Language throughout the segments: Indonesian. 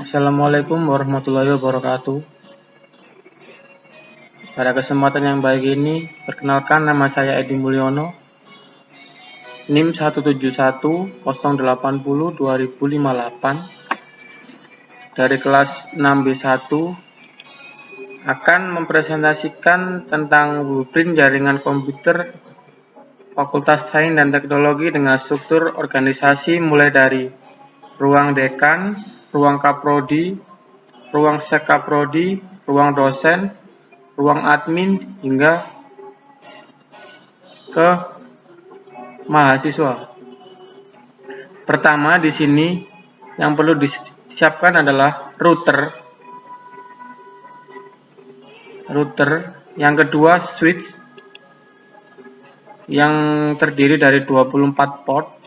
Assalamualaikum warahmatullahi wabarakatuh. Pada kesempatan yang baik ini, perkenalkan nama saya Edi Mulyono, NIM 17108002058 dari kelas 6B1 akan mempresentasikan tentang blueprint jaringan komputer Fakultas Sains dan Teknologi dengan struktur organisasi mulai dari ruang dekan, ruang kaprodi, ruang sekaprodi, ruang dosen, ruang admin, hingga ke mahasiswa. Pertama, di sini yang perlu disiapkan adalah router. Yang kedua, switch yang terdiri dari 24 port.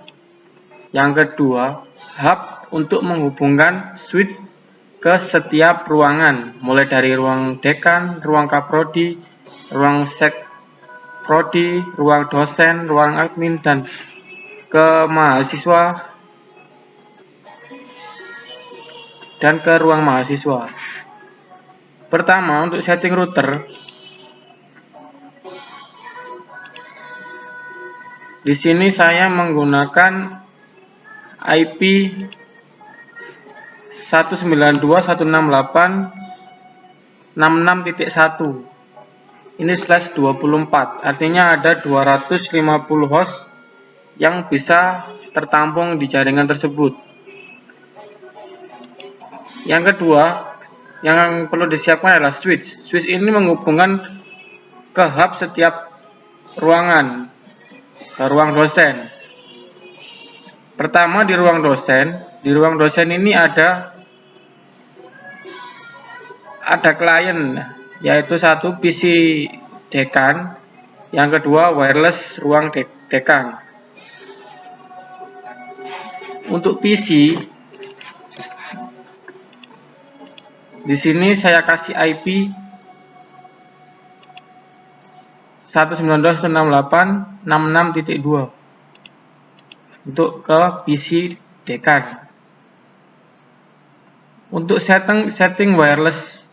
Yang kedua, hub untuk menghubungkan switch ke setiap ruangan, mulai dari ruang dekan, ruang kaprodi, ruang sekprodi, ruang dosen, ruang admin, dan ke mahasiswa dan ke ruang mahasiswa. Pertama, untuk setting router, di sini saya menggunakan IP 192.168.66.1. Ini /24, artinya ada 250 host yang bisa tertampung di jaringan tersebut. Yang kedua, yang perlu disiapkan adalah switch. Switch ini menghubungkan ke hub setiap ruangan, ke ruang dosen. Pertama, di ruang dosen ini ada klien, yaitu satu PC dekan, yang kedua wireless ruang dekan. Untuk PC, di sini saya kasih IP 192.168.66.2 untuk ke PC dekan. Untuk setting wireless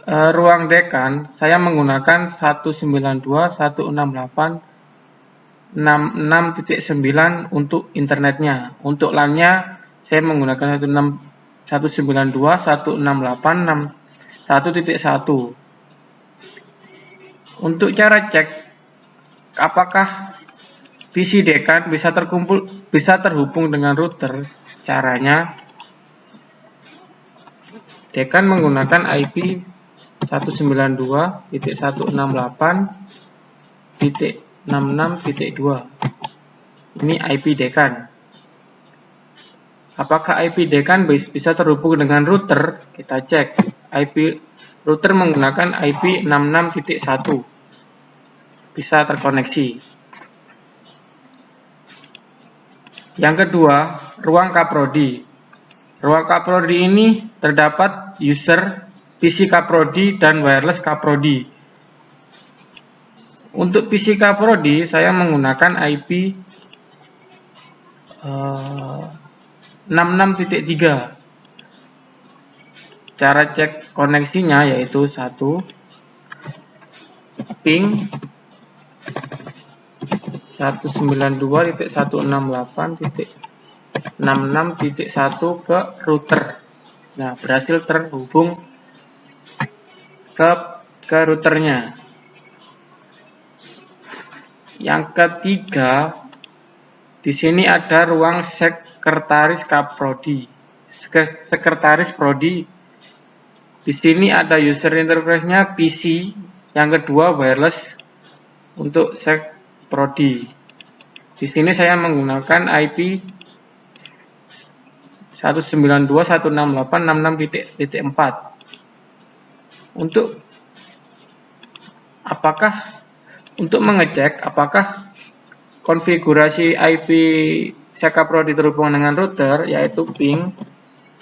ruang dekan, saya menggunakan 192.168.66.9 untuk internetnya. Untuk LAN-nya, saya menggunakan 192.168.61.1. Untuk cara cek apakah PC dekan bisa terhubung dengan router, caranya dekan menggunakan IP 192.168.66.2. Ini IP dekan. Apakah IP dekan bisa terhubung dengan router? Kita cek. IP router menggunakan IP 66.1. Bisa terkoneksi. Yang kedua, ruang kaprodi. Ruang kaprodi ini terdapat user, PC kaprodi, dan wireless kaprodi. Untuk PC kaprodi, saya menggunakan IP 66.3. Cara cek koneksinya yaitu 1 ping 192.168.66.1 ke router. Nah, berhasil terhubung ke routernya. Yang ketiga, di sini ada ruang sekretaris kaprodi. Sekretaris prodi. Di sini ada user interface-nya PC. Yang kedua wireless untuk sekprodi. Di sini saya menggunakan IP 192.168.66.4. Untuk mengecek apakah konfigurasi IP sekaprodi terhubung dengan router, yaitu ping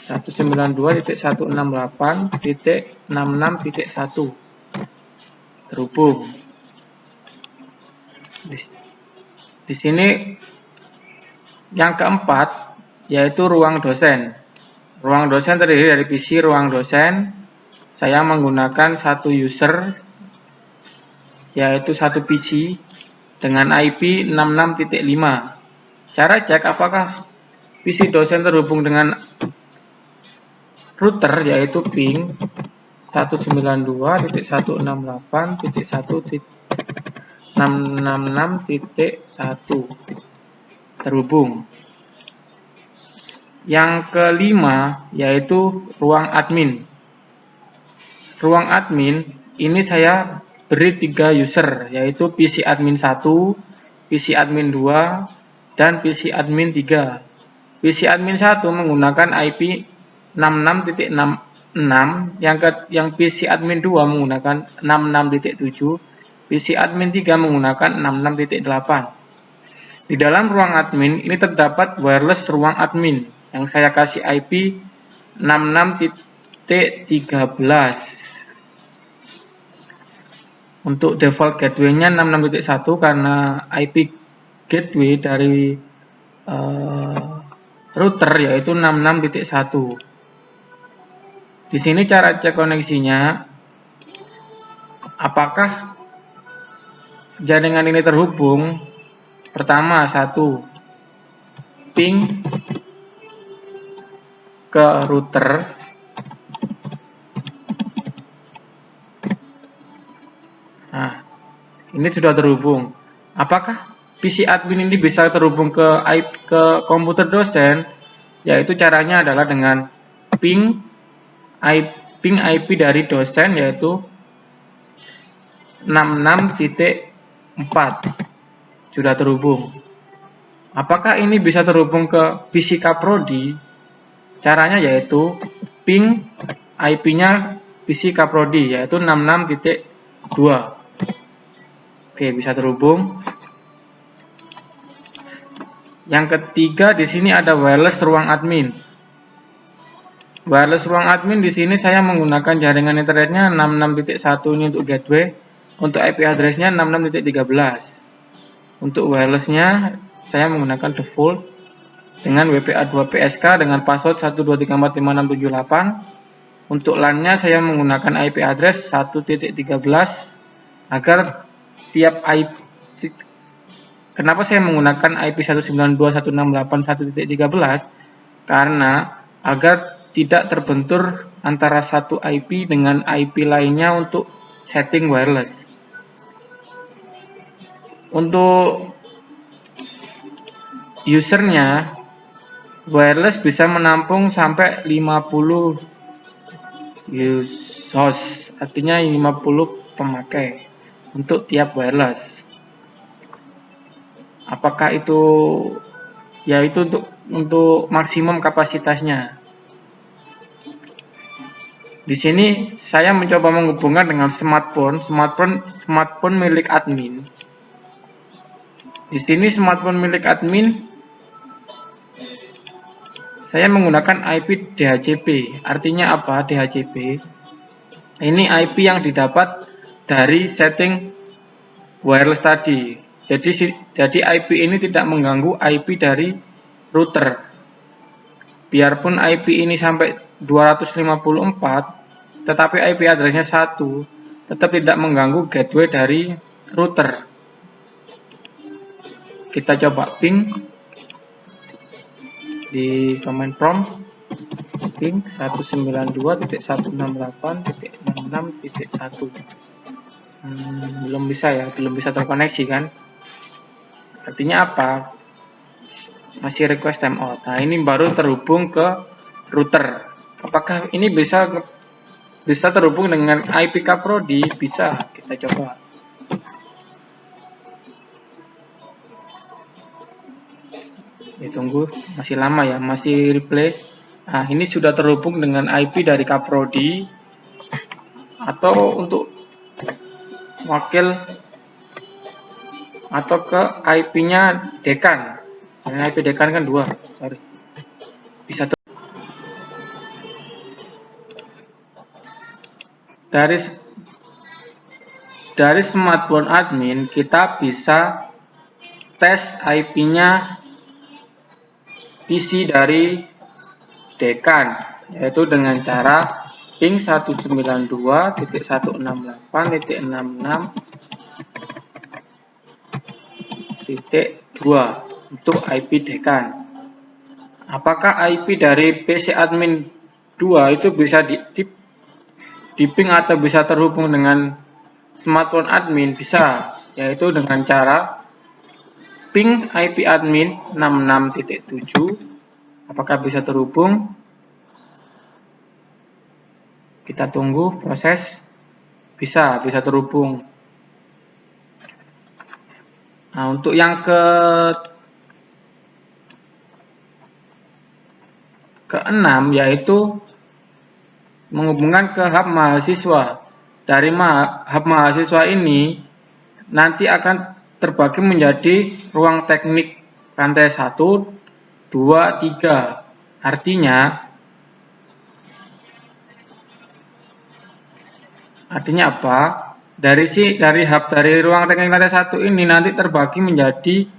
192.168.66.1 terhubung. Di sini yang keempat yaitu ruang dosen. Ruang dosen terdiri dari PC ruang dosen. Saya menggunakan satu user, yaitu satu PC dengan IP 66.5. Cara cek apakah PC dosen terhubung dengan router, yaitu ping 192.168.1.666.1 terhubung. Yang kelima yaitu ruang admin. Ruang admin ini saya beri 3 user, yaitu PC admin 1, PC admin 2, dan PC admin 3. PC admin 1 menggunakan IP 66.66, yang PC admin 2 menggunakan 66.7, PC admin 3 menggunakan 66.8. Di dalam ruang admin ini terdapat wireless ruang admin yang saya kasih IP 66.13. Untuk default gateway-nya 66.1 karena IP gateway dari router yaitu 66.1. Di sini cara cek koneksinya, apakah jaringan ini terhubung. Pertama, 1, ping ke router. Nah, ini sudah terhubung. Apakah PC admin ini bisa terhubung ke komputer dosen? Yaitu caranya adalah dengan ping IP dari dosen, yaitu 66.4. Sudah terhubung. Apakah ini bisa terhubung ke PC Kaprodi? Caranya yaitu ping IP-nya PC Kaprodi, yaitu 66.2. Oke, bisa terhubung. Yang ketiga, di sini ada wireless ruang admin. Wireless ruang admin di sini saya menggunakan jaringan internetnya 66.1 ini untuk gateway. Untuk IP address-nya 66.13. Untuk wireless-nya saya menggunakan default dengan WPA2PSK dengan password 123456788. Untuk LAN-nya saya menggunakan IP address 1.13 agar tiap IP. Kenapa saya menggunakan IP 192.168.1.13? Karena agar tidak terbentur antara satu IP dengan IP lainnya untuk setting wireless. Untuk usernya, wireless bisa menampung sampai 50 host, artinya 50 pemakai untuk tiap wireless. Apakah itu yaitu untuk maksimum kapasitasnya. Di sini saya mencoba menghubungkan dengan smartphone milik admin. Di sini smartphone milik admin saya menggunakan IP DHCP. Artinya apa DHCP? Ini IP yang didapat dari setting wireless tadi. Jadi IP ini tidak mengganggu IP dari router. Biarpun IP ini sampai 254, tetapi IP address-nya 1, tetap tidak mengganggu gateway dari router. Kita coba ping di command prompt, ping 192.168.66.1. Belum bisa ya, belum bisa terkoneksi kan? Artinya apa? Masih request timeout. Nah, ini baru terhubung ke router. Apakah ini bisa terhubung dengan IP Kaprodi? Bisa, kita coba. Tunggu, masih lama ya, masih replay. Nah, ini sudah terhubung dengan IP dari Kaprodi. Atau untuk wakil atau ke IP-nya dekan. Karena IP dekan kan 2, sorry. Bisa dari smartphone admin kita bisa tes IP-nya PC dari dekan, yaitu dengan cara ping 192.168.66.2 untuk IP dekan. Apakah IP dari PC admin 2 itu bisa di ping atau bisa terhubung dengan smartphone admin? Bisa, yaitu dengan cara ping IP admin 66.7. Apakah bisa terhubung? Kita tunggu proses. Bisa terhubung. Nah, untuk yang keenam yaitu menghubungkan ke hub mahasiswa. Dari hub mahasiswa ini nanti akan terbagi menjadi ruang teknik lantai 1, 2, 3. Artinya apa? Dari ruang teknik lantai 1 ini nanti terbagi menjadi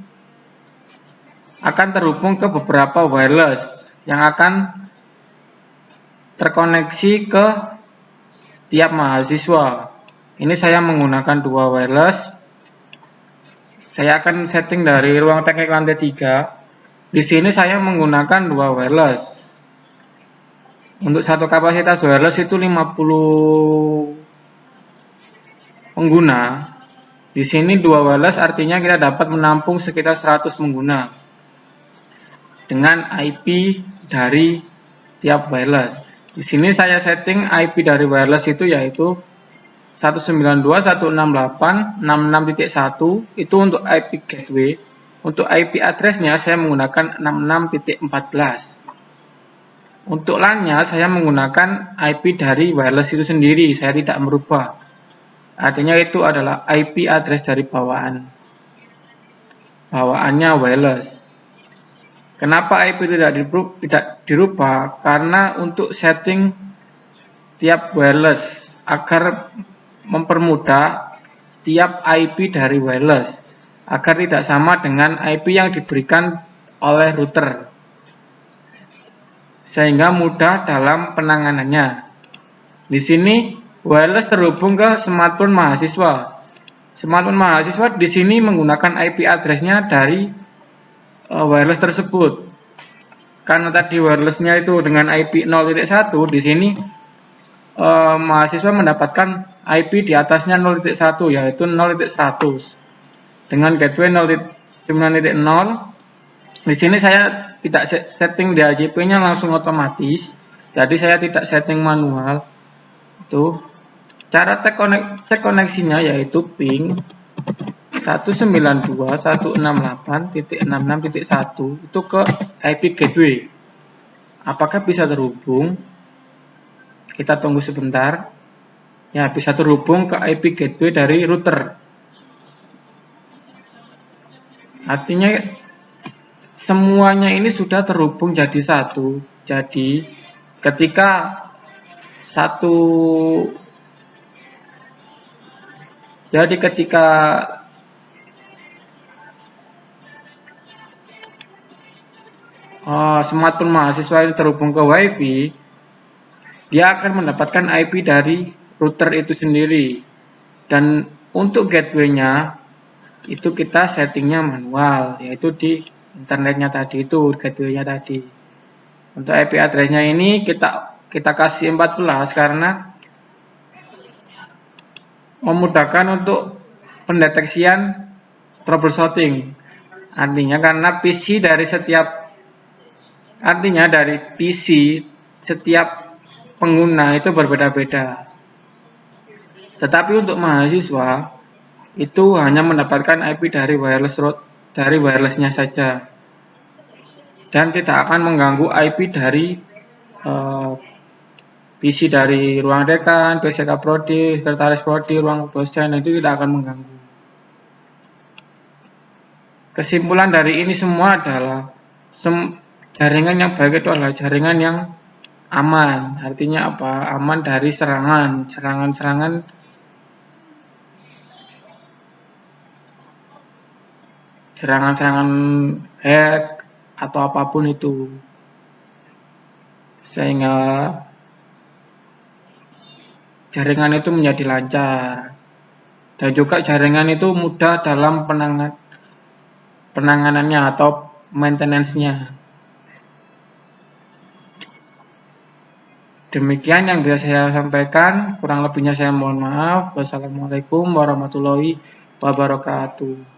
akan terhubung ke beberapa wireless yang akan terkoneksi ke tiap mahasiswa. Ini saya menggunakan 2 wireless. Saya akan setting dari ruang teknik lantai 3. Di sini saya menggunakan 2 wireless. Untuk satu kapasitas wireless itu 50 pengguna. Di sini 2 wireless artinya kita dapat menampung sekitar 100 pengguna dengan IP dari tiap wireless. Di sini saya setting IP dari wireless itu yaitu 192.168.66.1 itu untuk IP gateway. Untuk IP address-nya saya menggunakan 66.14. Untuk LAN-nya saya menggunakan IP dari wireless itu sendiri, saya tidak merubah. Artinya itu adalah IP address dari bawaannya wireless. Kenapa IP tidak dirubah? Karena untuk setting tiap wireless agar mempermudah tiap IP dari wireless agar tidak sama dengan IP yang diberikan oleh router, sehingga mudah dalam penanganannya. Di sini wireless terhubung ke smartphone mahasiswa. Smartphone mahasiswa di sini menggunakan IP address-nya dari wireless tersebut. Karena tadi wireless-nya itu dengan IP 0.1, di sini mahasiswa mendapatkan IP di atasnya 0.1 yaitu 0.100 dengan gateway 0.9.0. Di sini saya tidak setting DHCP-nya langsung otomatis, jadi saya tidak setting manual. Itu cara cek koneksinya yaitu ping 192.168.66.1 itu ke IP gateway. Apakah bisa terhubung? Kita tunggu sebentar. Ya, bisa terhubung ke IP gateway dari router. Artinya semuanya ini sudah terhubung jadi satu. Jadi ketika smartphone mahasiswa ini terhubung ke WiFi, dia akan mendapatkan IP dari router itu sendiri. Dan untuk gateway-nya itu kita settingnya manual, yaitu di internetnya tadi itu, gateway-nya tadi. Untuk IP address-nya ini kita kasih 14 karena memudahkan untuk pendeteksian troubleshooting. Artinya dari PC setiap pengguna itu berbeda-beda. Tetapi untuk mahasiswa itu hanya mendapatkan IP dari wirelessnya saja, dan tidak akan mengganggu IP dari PC dari ruang dekan, PCK Prodi, sekretaris Prodi, ruang dosen, itu tidak akan mengganggu. Kesimpulan dari ini semua adalah jaringan yang baik itu adalah jaringan yang aman. Artinya apa? Aman dari serangan hack atau apapun itu. sehingga jaringan itu menjadi lancar. Dan juga jaringan itu mudah dalam penanganannya atau maintenance-nya. Demikian yang bisa saya sampaikan, kurang lebihnya saya mohon maaf. Wassalamualaikum warahmatullahi wabarakatuh.